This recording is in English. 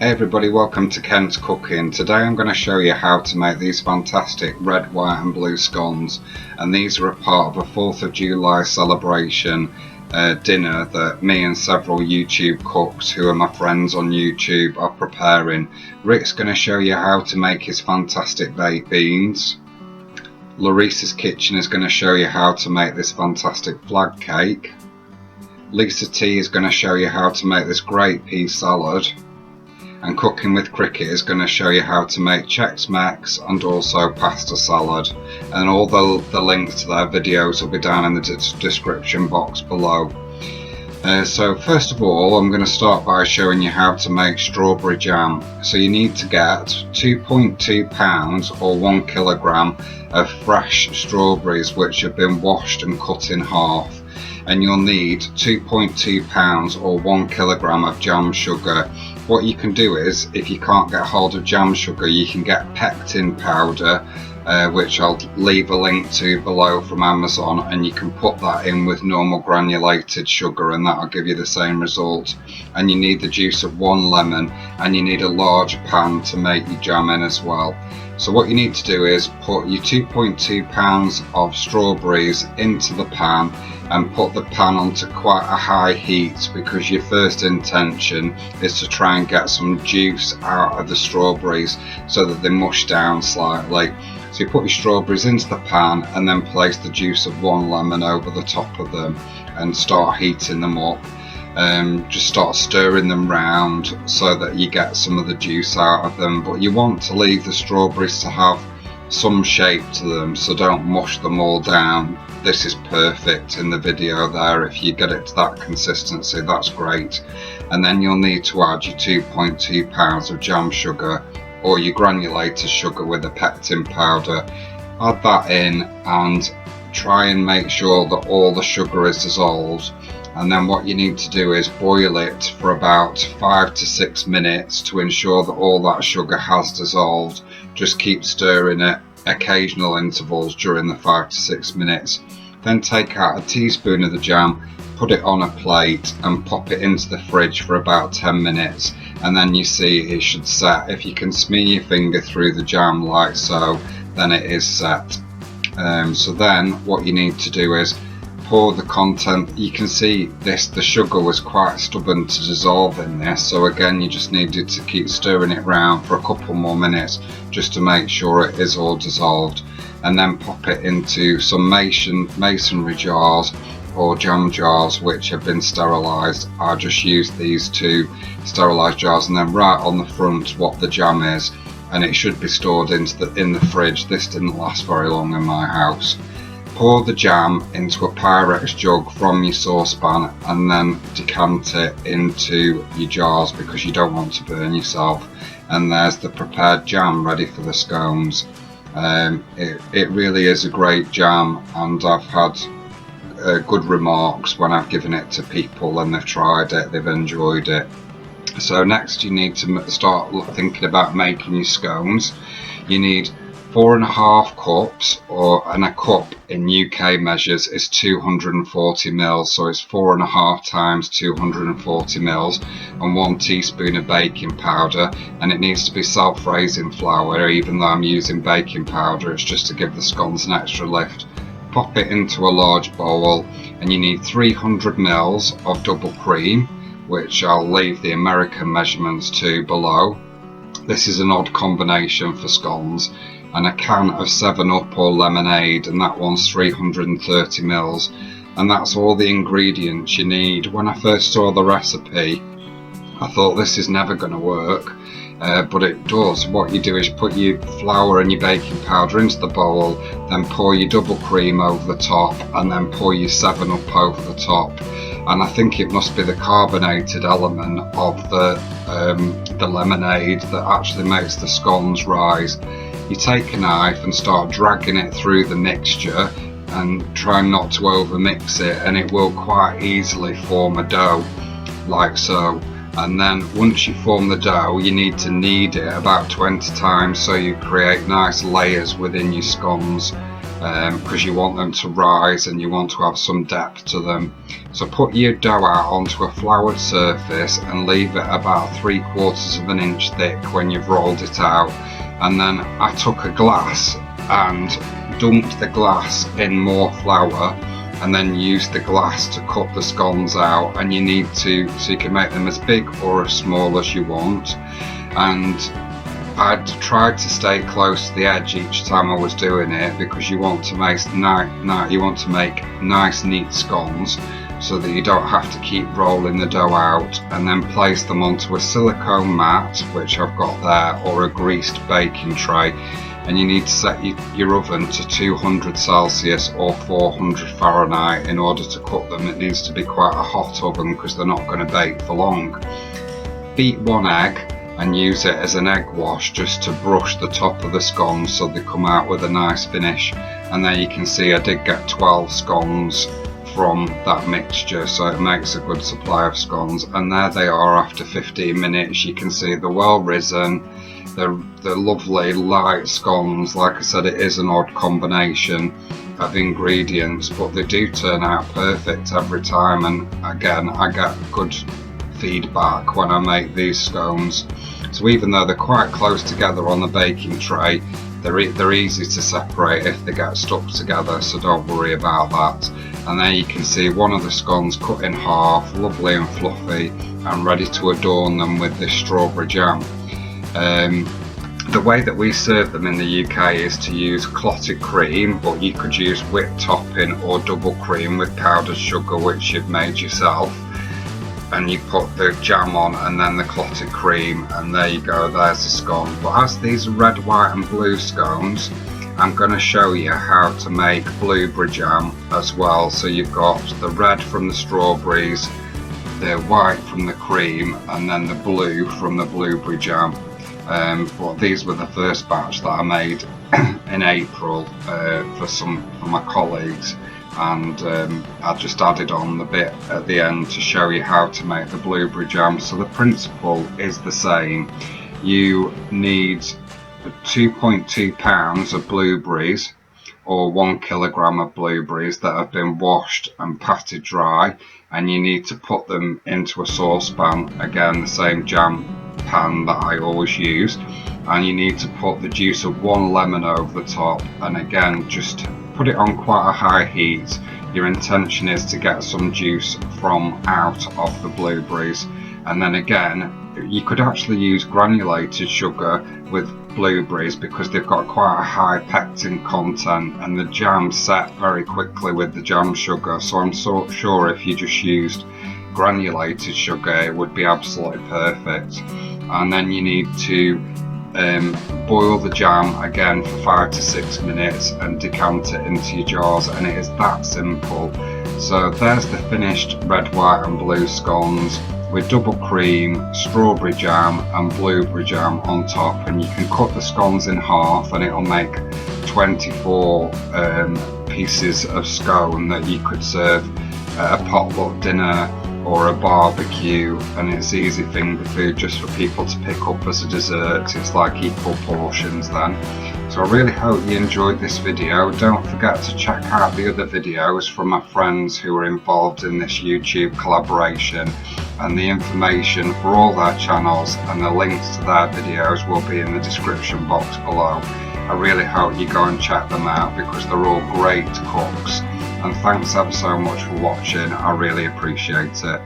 Hey everybody, welcome to Ken's Cooking. Today I'm going to show you how to make these fantastic red, white and blue scones, and these are a part of a 4th of July celebration dinner that me and several YouTube cooks who are my friends on YouTube are preparing. Rick's going to show you how to make his fantastic baked beans. Larissa's Kitchen is going to show you how to make this fantastic flag cake. Lisa T is going to show you how to make this great pea salad. And Cooking with Cricket is going to show you how to make Chex Mix and also pasta salad, and all the links to their videos will be down in the description box below. So first of all, I'm going to start by showing you how to make strawberry jam. So you need to get 2.2 pounds or 1 kilogram of fresh strawberries which have been washed and cut in half, and you'll need 2.2 pounds or 1 kilogram of jam sugar. What you can do is, if you can't get hold of jam sugar, you can get pectin powder, which I'll leave a link to below from Amazon, and you can put that in with normal granulated sugar and that'll give you the same result. And you need the juice of 1 lemon, and you need a large pan to make your jam in as well. So what you need to do is put your 2.2 pounds of strawberries into the pan and put the pan onto quite a high heat, because your first intention is to try and get some juice out of the strawberries so that they mush down slightly. So you put your strawberries into the pan and then place the juice of 1 lemon over the top of them and start heating them up. Just start stirring them round so that you get some of the juice out of them, but you want to leave the strawberries to have some shape to them, so don't mush them all down. This is perfect in the video there. If you get it to that consistency, that's great. And then you'll need to add your 2.2 pounds of jam sugar or your granulated sugar with a pectin powder. Add that in and try and make sure that all the sugar is dissolved. And then what you need to do is boil it for about 5 to 6 minutes to ensure that all that sugar has dissolved. Just keep stirring it occasional intervals during the 5 to 6 minutes. Then take out a teaspoon of the jam, put it on a plate and pop it into the fridge for about 10 minutes, and then you see it should set. If you can smear your finger through the jam like so, then it is set. So then what you need to do is pour the content. You can see this, the sugar was quite stubborn to dissolve in this, so again you just needed to keep stirring it round for a couple more minutes just to make sure it is all dissolved, and then pop it into some masonry jars or jam jars which have been sterilised. I just used these 2 sterilised jars, and then right on the front what the jam is, and it should be stored in the fridge. This didn't last very long in my house. Pour the jam into a Pyrex jug from your saucepan and then decant it into your jars because you don't want to burn yourself. And there's the prepared jam ready for the scones. It really is a great jam, and I've had good remarks when I've given it to people and they've tried it, they've enjoyed it. So next you need to start thinking about making your scones. You need 4.5 cups, and a cup in UK measures is 240 ml, so it's 4.5 times 240 ml, and 1 teaspoon of baking powder, and it needs to be self-raising flour. Even though I'm using baking powder, it's just to give the scones an extra lift. Pop it into a large bowl, and you need 300 ml of double cream, which I'll leave the American measurements to below. This is an odd combination for scones. And a can of 7-Up or lemonade, and that one's 330 ml, and that's all the ingredients you need. When I first saw the recipe I thought this is never going to work, but it does. What you do is put your flour and your baking powder into the bowl, then pour your double cream over the top, and then pour your 7-Up over the top. And I think it must be the carbonated element of the lemonade that actually makes the scones rise. You take a knife and start dragging it through the mixture and try not to over mix it, and it will quite easily form a dough like so. And then once you form the dough, you need to knead it about 20 times so you create nice layers within your scones. because you want them to rise and you want to have some depth to them. So put your dough out onto a floured surface and leave it about 3/4 of an inch thick when you've rolled it out. And then I took a glass and dumped the glass in more flour, and then used the glass to cut the scones out. And you need to, so you can make them as big or as small as you want. And I'd tried to stay close to the edge each time I was doing it, because you want to make nice neat scones, so that you don't have to keep rolling the dough out. And then place them onto a silicone mat, which I've got there, or a greased baking tray. And you need to set your oven to 200 Celsius or 400 Fahrenheit in order to cook them. It needs to be quite a hot oven because they're not going to bake for long. Beat 1 egg and use it as an egg wash just to brush the top of the scones so they come out with a nice finish. And there you can see I did get 12 scones from that mixture, so it makes a good supply of scones. And there they are after 15 minutes. You can see they're well risen. They're lovely light scones. Like I said, it is an odd combination of ingredients, but they do turn out perfect every time. And again, I get good feedback when I make these scones. So even though they're quite close together on the baking tray, they're easy to separate if they get stuck together, so don't worry about that. And there you can see one of the scones cut in half, lovely and fluffy, and ready to adorn them with this strawberry jam. The way that we serve them in the UK is to use clotted cream, but you could use whipped topping or double cream with powdered sugar, which you've made yourself. And you put the jam on and then the clotted cream, and there you go, there's the scone. But as these are red, white and blue scones, I'm going to show you how to make blueberry jam as well. So you've got the red from the strawberries, the white from the cream, and then the blue from the blueberry jam. But these were the first batch that I made in April for my colleagues. And I just added on the bit at the end to show you how to make the blueberry jam. So the principle is the same. You need 2.2 pounds of blueberries, or 1 kilogram of blueberries that have been washed and patted dry, and you need to put them into a saucepan, again the same jam pan that I always use, and you need to put the juice of 1 lemon over the top, and again just put it on quite a high heat. Your intention is to get some juice from out of the blueberries. And then again, you could actually use granulated sugar with blueberries because they've got quite a high pectin content, and the jam set very quickly with the jam sugar. So I'm so sure if you just used granulated sugar it would be absolutely perfect. And then you need to boil the jam again for 5 to 6 minutes and decant it into your jars, and it is that simple. So there's the finished red, white and blue scones with double cream, strawberry jam and blueberry jam on top. And you can cut the scones in half and it'll make 24 pieces of scone that you could serve at a potluck dinner or a barbecue, and it's easy finger food just for people to pick up as a dessert. It's like equal portions then. So I really hope you enjoyed this video. Don't forget to check out the other videos from my friends who are involved in this YouTube collaboration, and the information for all their channels and the links to their videos will be in the description box below. I really hope you go and check them out because they're all great cooks. And thanks ever so much for watching, I really appreciate it.